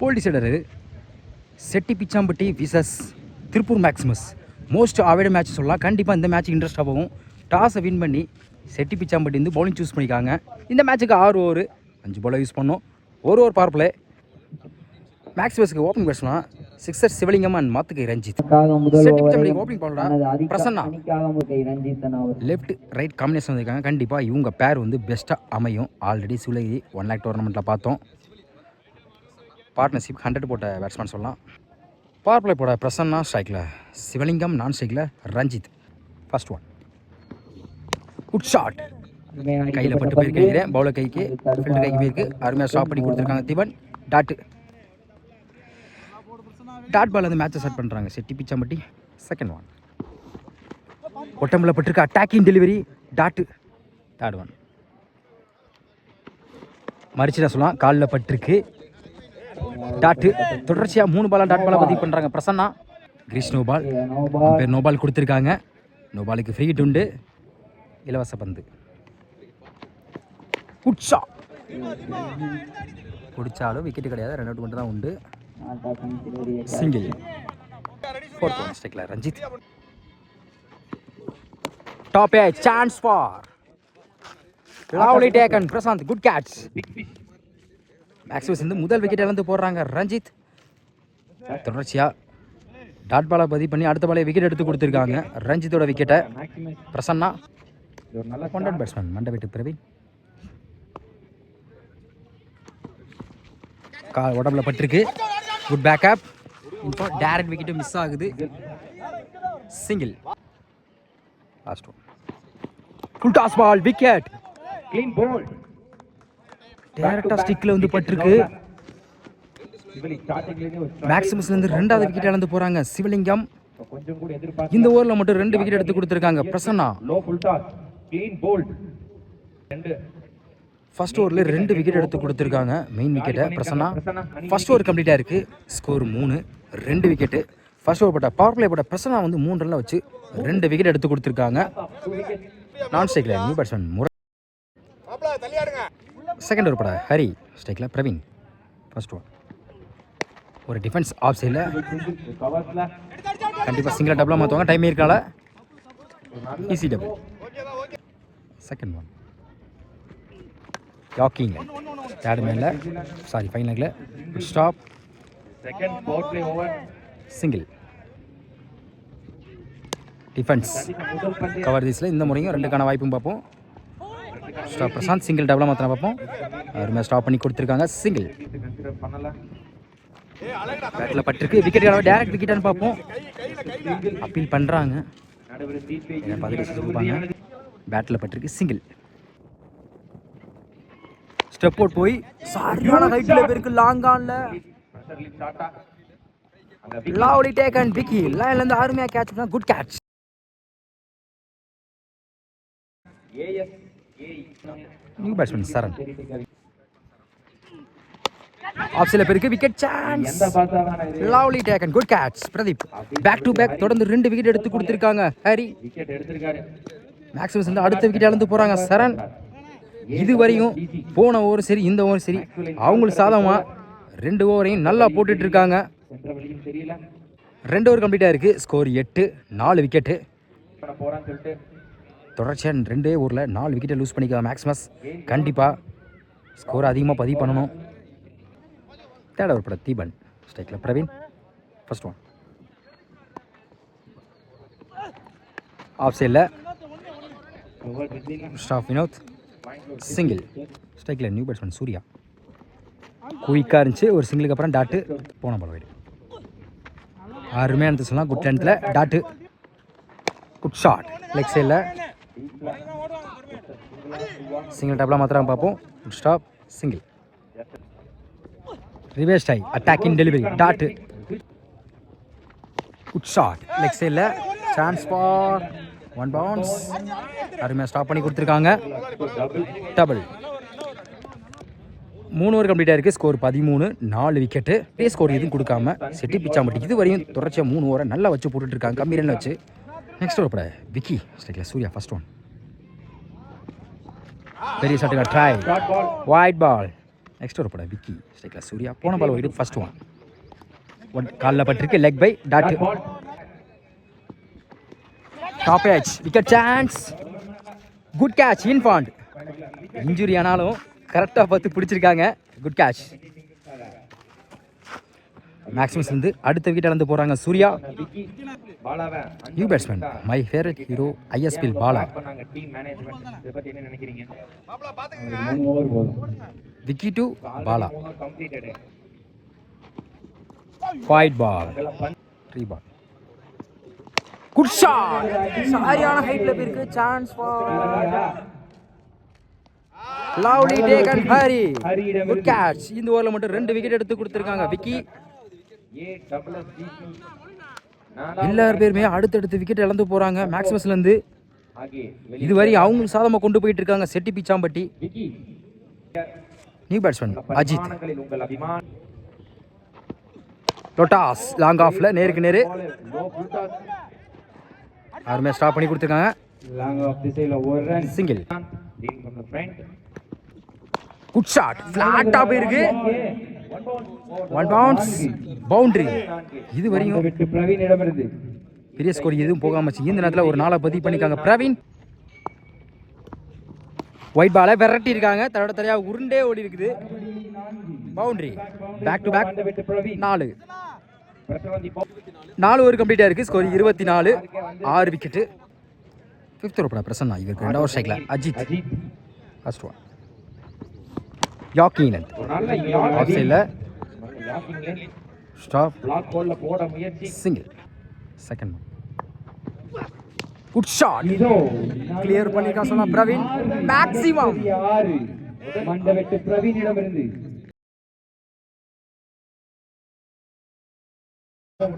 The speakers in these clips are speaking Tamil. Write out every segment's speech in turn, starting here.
போல் decider Chetti Pichampatti versus Tiruppur Maximus. Most awaited match சொல்லலாம். கண்டிப்பாக இந்த மேட்ச் இன்ட்ரெஸ்ட்டாக போகும். டாஸை வின் பண்ணி செட்டி பிச்சாம்பட்டி வந்து பவுலிங் சூஸ் பண்ணிக்காங்க. இந்த மேட்ச்சுக்கு 6 ஓவர் 5 பாலை யூஸ் பண்ணோம். ஒரு பவர் பிளே. மேக்ஸிமஸ்க்கு opening batsman sixer Sivalingam and மாத்துக்கை ரஞ்சித். செட்டி பிச்சாம்பட்டி ஓப்பனிங் பாலோட பிரசன்னா. லெஃப்ட் ரைட் காம்பினேஷன் வந்திருக்காங்க. கண்டிப்பாக இவங்க பேர் வந்து பெஸ்ட்டாக அமையும். ஆல்ரெடி சிவலகிரி 1 lakh டோர்னமெண்ட்டில் பார்த்தோம். பார்ட்னர்ஷிப் 100 போட்ட பேட்ஸ்மேன் சொல்லலாம். பவர் பிளே போட பிரசன்னா ஸ்ட்ரைக்கில், சிவலிங்கம் நான் ஸ்ட்ரைக்கில், Ranjith. First one good shot. கையில் பட்டு போயிருக்கேன். பவுலர் கைக்கு ஃபீல்டர் கைக்கு போயிருக்கு. அருமையாக ஸ்டாப் பண்ணி கொடுத்துருக்காங்க தீபன். டாட் பால் வந்து மேட்சை ஸ்டார்ட் பண்ணுறாங்க செட்டி பிச்சாம்பட்டி. செகண்ட் ஒன் ஒட்டம்பில் பட்டிருக்கு. Attacking delivery. தேர்ட் ஒன் மறிச்சு தான் சொல்லலாம். காலில் பட்டிருக்கு. தொடர்ச்சியாக 3 பாலாக டாட் பாலாக பதிவு பண்ணுறாங்க பிரசன்னா. கிரீஷ் நோபால் பேர் நோபால் கொடுத்துருக்காங்க. நோபாலுக்கு ஃப்ரீ ஹிட் உண்டு. இலவச பந்து. குட்ஷா குடிச்சாலும் விக்கெட்டு கிடையாது. 2 அவுட் மட்டும் தான் உண்டு. சிங்கிள். ஃபோர்த் ஒன் ஸ்ட்ரைக்கில் Ranjith. Top a chance for lovely taken Prasanth. Good catch. Maximus வந்து முதல் விக்கெட்டை வந்து போடுறாங்க ரஞ்சித். தொடர்ச்சியாக டாட் பாலை பதிவு பண்ணி அடுத்த பாலை விக்கெட் எடுத்து கொடுத்துருக்காங்க. ரஞ்சித்தோட விக்கெட்டை பிரசன்னா. நல்ல பேட்ஸ்மேன் மண்டை விட்டு பிரவீன். உடம்புல பட்டிருக்கு. Good backup. இப்போ டைரக்ட் விக்கெட்டும் மிஸ் ஆகுது. Single. Last one full toss ball wicket. Clean ball. டைரக்டா ஸ்டிக்ல வந்து பட்டிருக்கு. மேக்ஸிமஸ்ல இருந்து 2வது விக்கெட் இழந்து போறாங்க சிவலிங்கம். இந்த ஓவர்ல மட்டும் 2 விக்கெட் எடுத்து கொடுத்திருக்காங்க பிரசன்னா. ஃபர்ஸ்ட் ஓவரில் 2 விக்கெட் எடுத்து கொடுத்துருக்காங்க. மெயின் விக்கெட்டை பிரசன்னா. ஃபர்ஸ்ட் ஓவர் கம்ப்ளீட்டாக இருக்குது. Score 3 2 wicket. ஃபர்ஸ்ட் ஓவர் போட்ட பவர் பிளே போட்ட பிரசன்னா வந்து 3 ரன்ல வச்சு 2 விக்கெட் எடுத்து கொடுத்துருக்காங்க. நான் ஸ்ட்ரைக்கில் நியூ பேட்ஸ்மேன் முறை. செகண்ட் ஓவர் போட ஹரி ஸ்ட்ரைக்கில் பிரவீன். ஃபர்ஸ்ட் ஓவர் ஒரு டிஃபென்ஸ் ஆஃப் சைடில். கண்டிப்பாக சிங்கிளாக டபுளாக மாற்றுவாங்க. டைம் இருக்கால. Easy double. Second one yorking. Third மேனில் ஃபைனலில் ஸ்டாப். சிங்கிள். டிஃபென்ஸ் கவர் தீஸில் இந்த முறையும் 2க்கான வாய்ப்பும் பார்ப்போம். ஸ்டாப் பிரசாந்த். சிங்கிள் டபுளாக மாற்றினா பார்ப்போம். அருமையாக ஸ்டாப் பண்ணி கொடுத்துருக்காங்க. சிங்கிள். பேட்டில் பட்டிருக்கு. விக்கெட் டேரக்ட் விக்கெட்டானு பார்ப்போம். அப்பீல் பண்ணுறாங்க. பேட்டில் பட்டிருக்கு. சிங்கிள். ஸ்டெப் அவுட் போய் சரியான ஹைட்ல பேருக்கு லாங் ஆன்ல லவ்லி டேக்கன் விக்கி. லைன்ல இருந்து அருமையா கேட்ச் பண்ணா. Good catch. New batsman Charan. ஆப்ஷன்ல பேருக்கு wicket chance. Lovely taken. Good catch Pradeep. Back to back தொடர்ந்து 2 விக்கெட் எடுத்து கொடுத்திருக்காங்க ஹரி. மேக்ஸிமஸ் வந்து அடுத்த விக்கெட் இழந்து போறாங்க சரண். இதுவரையும் போன ஓவர் சரி இந்த ஓவர் சரி அவங்களுக்கு சாதகமாக 2 ஓவரையும் நல்லா போட்டுட்டு இருக்காங்க. 2 ஓவர் கம்ப்ளீட்டாக இருக்குது. Score 8 4 wicket. தொடர்ச்சியாக 2 ஓவரில் 4 விக்கெட்டை லூஸ் பண்ணிக்கலாம் மேக்ஸிமஸ். கண்டிப்பாக ஸ்கோர் அதிகமாக பதிவு பண்ணணும். தேர்ட் ஓவர் பட தீபன் ஸ்ட்ரைக்கில் பிரவீன். ஃபர்ஸ்ட் ஒன் ஆஃப் சைடில் ஸ்டாப் வினோத். சிங்கிள். ஸ்ட்ரைக்கில் நியூ பேட்ஸ்மேன் சூர்யா. குயிக்காக இருந்துச்சு. ஒரு சிங்கிளுக்கு அப்புறம் டாட்டு போன பால் வைடு. அருமையாக சொல்லலாம். குட் லென்த்தில் குட் ஷாட். லெக் சைடில் சிங்கிள் டபுளாக மாத்திரம் பார்ப்போம். Good stop. சிங்கிள். ரிவர்ஸ் டை attacking delivery. Good shot. Leg சைடில் சான்ஸ் ஃபார் 1 பவுன்ஸ். அருமையாக ஸ்டாப் பண்ணி கொடுத்துருக்காங்க. டபுள். 3 ஓவர் கம்ப்ளீட்டாக இருக்குது. Score 13 4 wicket. ஸ்கோர் எதுவும் கொடுக்காம செட்டி பிச்சாம்பட்டி இது வரையும் தொடர்ச்சியாக 3 ஓவரை நல்லா வச்சு போட்டுட்ருக்காங்க. கம்மி ரன்ல வச்சு. நெக்ஸ்ட் ஓவர் பட விக்கி ஸ்ட்ரைக்கில் சூர்யா. ஃபர்ஸ்ட் ஒன் பெரிய ஷாட்டுங்க. ட்ரை. White ball. நெக்ஸ்ட் ஒரு படம் விக்கி ஸ்ட்ரைக்கில் சூர்யா போன பால் வைடு ஃபர்ஸ்ட் ஒன் காலில் பட்டிருக்கு leg bye dot top edge wicket chance good catch இன்ஃபாண்ட் இன்ஜுரி ஆனாலும் கரெக்டாக பார்த்து பிடிச்சிருக்காங்க குட் கேட்ச் மேக்ஸிமஸ் இருந்து அடுத்த விக்கெட் இழந்து போகிறாங்க Surya new batsman my favourite hero ISPL Bala Vicky to Bala wide ball 3 ball good shot சரியான ஹைட்ல போயிருக்கு chance for lovely taken Hari good catch இந்த ஓவர்ல மட்டும் 2 விக்கெட் எடுத்து கொடுத்திருக்காங்க விக்கி எல்லார் பேருமே அடுத்தடுத்து விக்கெட் இழந்து போறாங்க மேக்ஸிமஸ்ல இருந்து இதுவரை அவங்க சாதமா கொண்டு போயிட்டு இருக்காங்க செட்டி பிச்சாம்பட்டி நியூ பேட்ஸ்மேன் அஜித் லோட்டாஸ் லாங் ஆஃப்ல நேருக்கு நேரு யாருமே ஸ்டாப் பண்ணி கொடுத்துருக்காங்க சிங்கிள் குட் ஷாட் ஃபிளாட்டா போயிருக்கு ஒன் பவுன்ஸ் பவுண்டரி இது வரையும் பெரிய ஸ்கோர் எதுவும் போகாம இந்த நேரத்தில் ஒரு நாளை பதிவு பண்ணிக்காங்க பிரவீன் ஒயிட் பாலை விரட்டி இருக்காங்க தன்னோட தரையா உருண்டே ஓடி இருக்குது boundary back to back 4 over கம்ப்ளீட்டாக இருக்குது ஸ்கோர் 24 6 விக்கெட்டு 5th ஓவர் பண்ண பிரசன்னா இவருக்கு 2வது ஸ்ட்ரைக்கில் Ajith first one yorking off சைடில் stop single second good shot clear பண்ணிருக்கா சொன்னா பிரவீன் மேக்ஸிமம்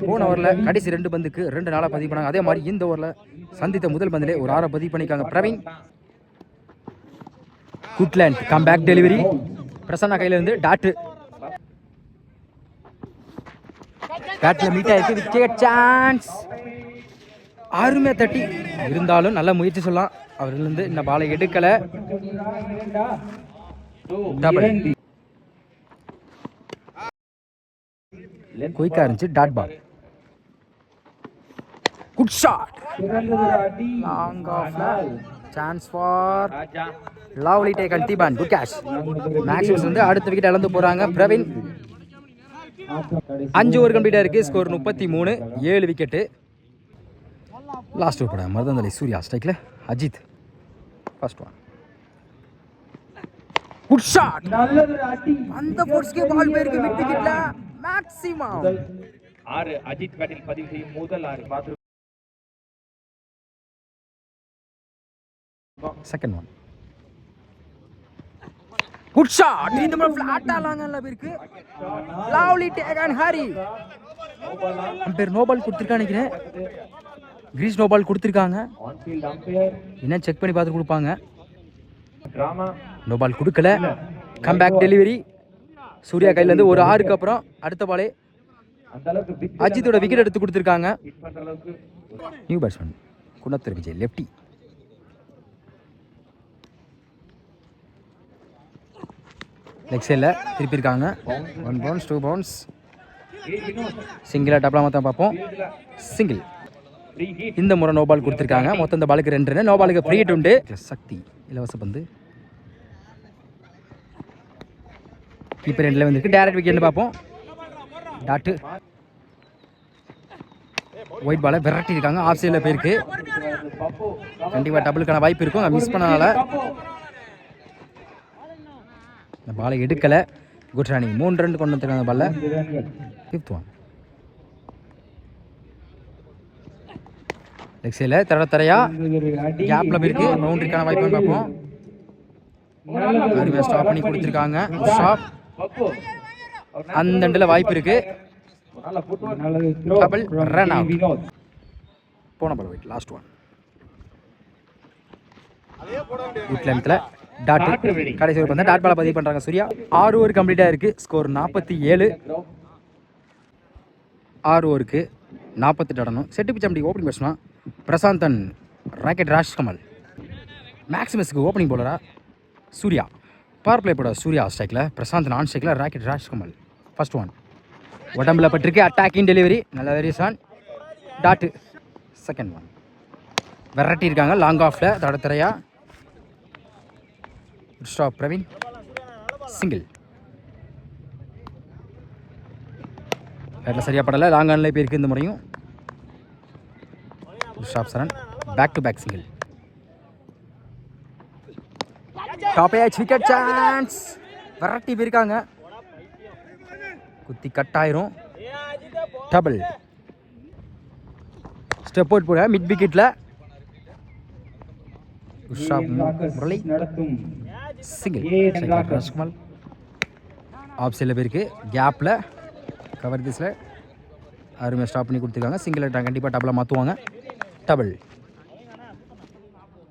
போன ஓவரில் கடைசி 2 பந்துக்கு 2 நாளாக பதிவு பண்ணாங்க அதே மாதிரி இந்த ஓவரில் சந்தித்த முதல் பந்திலே ஒரு 6 பதிவு பண்ணிக்காங்க Praveen good length come back delivery Prasanna கையில இருந்து டாட்டு பேட்டில் மீட் ஆயிருக்கு விக்கெட் சான்ஸ் அருமையாக தட்டி இருந்தாலும் நல்ல முயற்சி சொல்லலாம் அவர்களிருந்து இந்த பாலை எடுக்கல டபுள் குயிக்கா இருந்துச்சு dot ball good shot long ஆஃப்ல chance for lovely taken Deepan good catch Maximus வந்து அடுத்த விக்கெட் இழந்து போறாங்க பிரவீன் 5 ஓவர் கம்ப்ளீட்டாக இருக்கு ஸ்கோர் 33 7 விக்கெட்டு லாஸ்ட் ஓவர் போட மருதந்தலை சூர்யா ஸ்ட்ரைக்கில் Ajith first one good shot அந்த ஃபோர்ஸ்க்கே பால் போயிருக்கு மிட் விக்கெட்ல மேக்ஸிமம் 6 அஜித் பேட்டில் பதிவு செய்யும் முதல் 6 செகண்ட் ஒன் குட் ஷாட் இந்த மாதிரி ஃபிளாட்டா லாங்கல்ல இருக்கு lovely taken Hari umpire no ball கொடுத்திருக்கான்னு நினைக்கிறேன் கிரீஸ் நோ பால் கொடுத்திருக்காங்க என்ன செக் பண்ணி பார்த்து கொடுப்பாங்க நோ பால் கொடுக்கல கம் பேக் டெலிவரி சூர்யா கையில இருந்து ஒரு 6க்கு அப்புறம் அடுத்த பாலே அஜித்தோட விக்கெட் எடுத்து கொடுத்திருக்காங்க நியூ பேட்ஸ்மேன் குணத்துறை விஜய் லெப்டி லெக் சைடில் திருப்பியிருக்காங்க 1 பவுன்ஸ் 2 பவுன்ஸ் சிங்கிளாக டபுளாக மொத்தம் பார்ப்போம் சிங்கிள் இந்த முறை நோ பால் கொடுத்துருக்காங்க மொத்தம் இந்த பாலுக்கு 2 ரன் நோ பாலுக்கு ஃப்ரீ ஹிட் உண்டு சக்தி இலவச பந்து கீப்பர் ரெண்டில் வந்துருக்கு டேரக்ட் விக்கெட்னு பார்ப்போம் டாட்டு ஒயிட் பாலை விரட்டி இருக்காங்க ஆஃப் சைடில் போயிருக்கு கண்டிப்பாக டபுளுக்கான வாய்ப்பு இருக்கும் மிஸ் பண்ணனால இந்த பாலை எடுக்கலை குட் ரன்னிங் 3 ரன் கொண்டு வந்துருக்காங்க பால்ல 5th ஒன் லெக் சைடில் தரையா கேப்ல போயிருக்கு பவுண்டரிக்கான வாய்ப்பு பார்ப்போம் அருமையாக ஸ்டாப் பண்ணி கொடுத்துருக்காங்க ஸ்டாப் அந்த இடத்துல வாய்ப்பு இருக்கு டபுள் ரன் அவுட் போன ball wait last one good லென்த்ல டாட் கடைசி ஓவர் வந்து டாட் பால பதிவு பண்றாங்க சூர்யா 6 ஓவர் கம்ப்ளீட்டா இருக்கு ஸ்கோர் 47 6 ஓவருக்கு 48 ஆடணும் Chetti Pichampatti opening batsman Prasanthan rocket Rajkamal மேக்ஸிமஸ்க்கு ஓப்பனிங் போலரா சூர்யா பவர் பிளே போட சூர்யா ஸ்ட்ரைக்கில், பிரசாந்த் நான் ஸ்ட்ரைக்கில், ராக்கெட் ராஜ்குமார். ஃபர்ஸ்ட் ஒன் உடம்புல பட்டிருக்கு, அட்டாக்கிங் டெலிவரி, நல்ல வேரியேஷன், டாட்டு. செகண்ட் ஒன் விரட்டி இருக்காங்க லாங் ஆஃபில், தடத்திரையா. Stop Praveen, single. பேட்டில் சரியாக படலை, லாங் ஆன்லேயே போயிருக்கு இந்த முறையும். Stop Saran, back to back single. Top edge wicket chance, விரட்டி போயிருக்காங்க, குத்தி கட் ஆயிரும். டபுள். ஸ்டெப் அவுட் போட மிட் விக்கெட்டில் முரளி, சிங்கிள். ராஜ்குமார் ஆஃப் சைடில் போயிருக்கு, கேப்பில் கவர் திஸில் அருமையாக ஸ்டாப் பண்ணி கொடுத்துருக்காங்க. சிங்கிள் கண்டிப்பாக டபுளாக மாற்றுவாங்க. டபுள்.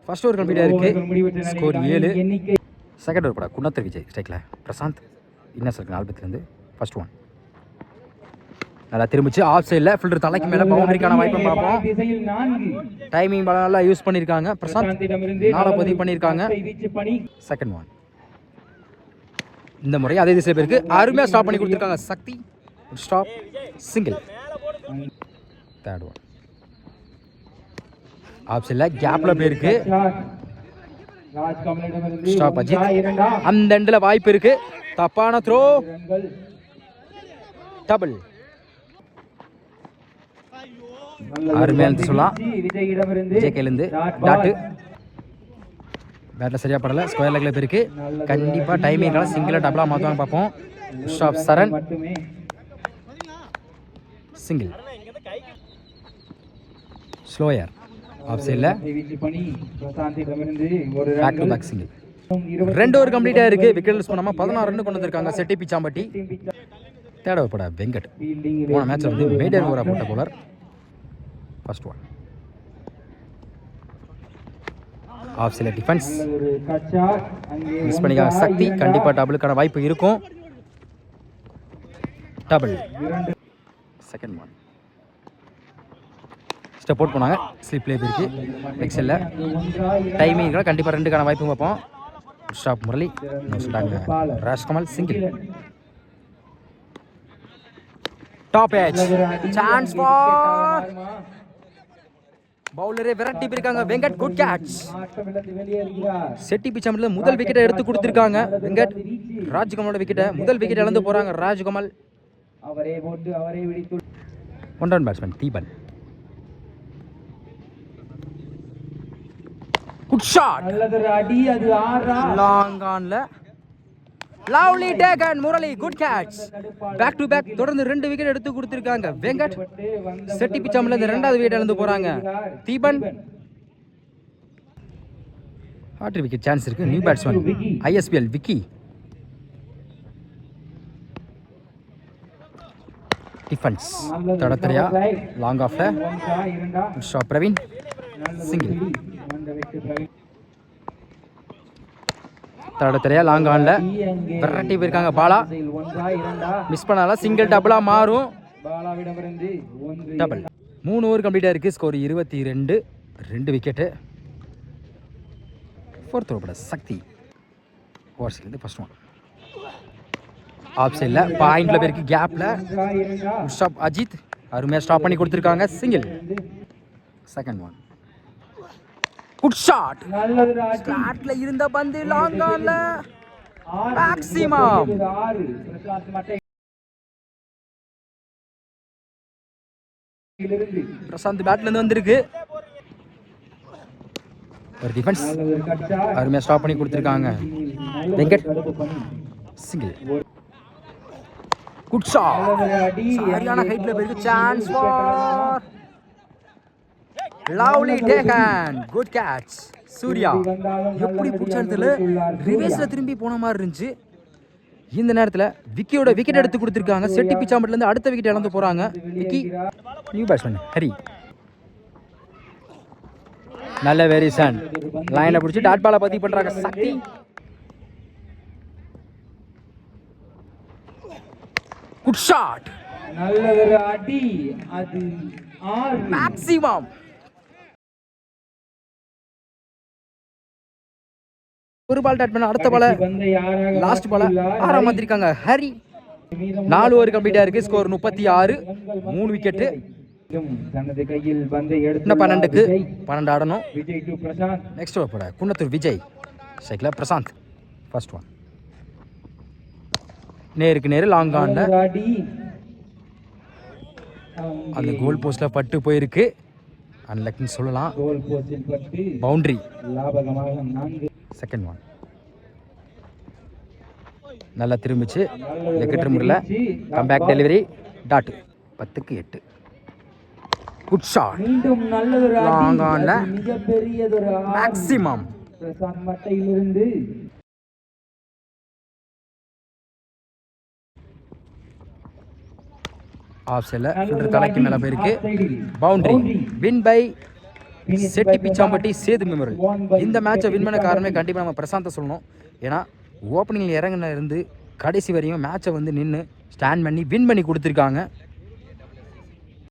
ஃபர்ஸ்ட் ஓவர் கம்ப்ளீட்டாக இருக்குது, ஸ்கோர் 7. செகண்ட் ஓவர் பட குணத்தர் விஜய் ஸ்ட்ரைக்கில், பிரசாந்த் இன்னர்ஸ் இருக்கு ஆல்பத்துலேருந்து. ஃபர்ஸ்ட் ஒன் நல்லா திரும்பிச்சு, ஆஃப் சைடில் ஃபில்டர் தலைக்கு மேலே பவுண்டரிக்கான வாய்ப்பை பார்ப்போம். டைமிங் நல்லா யூஸ் பண்ணியிருக்காங்க பிரசாந்த், நாளை பதிவு பண்ணியிருக்காங்க. செகண்ட் ஒன் இந்த முறை அதே திசையில் பேருக்கு அருமையாக ஸ்டாப் பண்ணி கொடுத்துருக்காங்க Sakthi. Stop, single. Third one off சைடில் கேப்பில் போயிருக்கு, ஸ்டாப் அஜித். அந்த எண்டில் வாய்ப்பு இருக்கு, தப்பான த்ரோ, டபுள். அருமையான சொல்லலாம், விஜய் கையிலேருந்து டாட்டு. பேட்டில் சரியாக படலை, ஸ்கொயர் லெக்கில் போயிருக்கு, கண்டிப்பாக டைமிங்கால சிங்கிளாக டபுளாக மாற்றுவாங்க பார்ப்போம். Stop Saran, single. Slower off சைடில், back to back single. 2 over கம்ப்ளீட்டாக இருக்குது, விக்கெட் லூஸ் பண்ணாமல் 16 ரன் கொண்டு வந்திருக்காங்க செட்டி பிச்சாம்பட்டி. தேர்ட் ஓவர் பட வெங்கட் போன மேட்ச்சில் வந்து மேடர் ஓவராக போட்ட போலர். ஃபர்ஸ்ட் ஒன் ஆஃப் சைடில் டிஃபென்ஸ் மிஸ் பண்ணிக்காங்க சக்தி, கண்டிப்பாக டபுளுக்கான வாய்ப்பு இருக்கும். Double. Second one step out போனாங்க, ஸ்லிப் லே போயிருக்கு, எக்ஸலில் டைமிங் கண்டிப்பாக 2க்கான வாய்ப்பு பார்ப்போம். Stop Murali, Rajkumar, single. Top edge chance for பவுலரே விரட்டி போயிருக்காங்க வெங்கட். Good catch. செட்டி பிச்சாம்பட்டில் முதல் விக்கெட்டை எடுத்து கொடுத்துருக்காங்க வெங்கட். ராஜ்குமாரோட விக்கெட்டை முதல் விக்கெட் இழந்து போறாங்க Rajkumar. One run batsman Deepan. Good shot, long ஆன்ல lovely taken Murali. Good catch, back to back தொடர்ந்து 2 விக்கெட் எடுத்து கொடுத்திருக்காங்க வெங்கட். செட்டி பிச்சாம்பட்டில் இந்த 2வது விக்கெட் இழந்து போறாங்க தீபன். ஹார்ட் விக்கெட் சான்ஸ் இருக்கு. New batsman ISPL Vicky. Defence தடத்திரையா லாங் ஆஃப்ல, ஸ்டாப் பிரவீன், சிங்கிள். தடத்திரையா லாங் ஆன்ல விரட்டி போயிருக்காங்க பாலா, மிஸ் பண்ணால சிங்கிள் டபுளா மாறும். டபுள். 3 ஓவர் கம்ப்ளீட்டாக இருக்குது, score 22, 2 wicket. Fourth over Sakthi ஓவர்ஸ்லேருந்து ஃபர்ஸ்ட் ஒன் ஆஃப் சைடில் பாயிண்டில் போயிருக்கு, கேப்பில் ஸ்டாப் அஜித், அருமையாக ஸ்டாப் பண்ணி கொடுத்துருக்காங்க, single. Second one good shot, ஸ்லாட்ல இருந்த பந்து லாங் ஆன்ல மேக்ஸிமம். பிரசாந்த் பேட்ல இருந்து வந்திருக்கு, ஒரு டிஃபென்ஸ் அருமையா ஸ்டாப் பண்ணி கொடுத்திருக்காங்க வெங்கட், சிங்கிள். குட் ஷாட், சரியான ஹைட்ல போயிருக்கு, chance for lovely taken. Good catch Surya. எப்படி பிடிச்சதுல ரிவேஸ்ல திரும்பி போன மாதிரி இருந்துச்சு. இந்த நேரத்தில் விக்கியோட விக்கெட் எடுத்து கொடுத்துருக்காங்க. செட்டி பிச்சாம்பட்டில இருந்து அடுத்த விக்கெட் இழந்து போறாங்க விக்கி. New batsman Hari. நல்ல வேரியேஷன், லைனை பிடிச்சி டாட் பாலை பதிவு பண்றாங்க சக்தி. குட் ஷாட், நல்ல ஒரு அடி, அது மேக்ஸிமம். ஒரு பால் டாட் பண்ண அடுத்த பால பந்தை யாராக லாஸ்ட் பால மாற்றியுள்ளார்? ஆறாம் மாத்திருக்காங்க ஹரி. மீதம் 4 ஓவர் கம்ப்ளீட்டா இருக்கு. Score 36, 3 wicket. தனது கையில் பந்தை எடுத்து இன்னும் 12க்கு 12 ஆடணும். Vijay to Prashanth. Next over போட குன்னத்தூர் விஜய், ஸ்ட்ரைக்கில் பிரசாந்த். ஃபர்ஸ்ட் ஒன் நேருக்கு நேரு லாங் ஆன்ல ஆடி அந்த கோல் போஸ்ட்டில் பட்டு போயிருக்கு. அன்லக்கின்னு சொல்லலாம். கோல் போஸ்டில் பட்டு பவுண்டரி. லாபகமாக 4. செகண்ட் ஒன் நல்லா திரும்பிச்சு. விக்கெட் ரிமூவரில் கம்பேக் டெலிவரி டாட். 10க்கு 8. Good shot. மீண்டும் நல்லதொரு Long on ல மிகப்பெரியதொரு மேக்ஸிமம். பிரசாந்த் மட்டையிலிருந்து ஆஃப் சைடில் ஃபில்டர் தலைக்கு மேலே போயிருக்கு. Boundary. Win by Chetti Pichampatti Sethu memorial. இந்த மேட்சை வின் பண்ண காரணமே கண்டிப்பாக நம்ம பிரசாந்தை சொல்லணும். ஏன்னா ஓப்பனிங்கில் இறங்கின இருந்து கடைசி வரையும் மேட்சை வந்து நின்று ஸ்டாண்ட் பண்ணி வின் பண்ணி கொடுத்துருக்காங்க.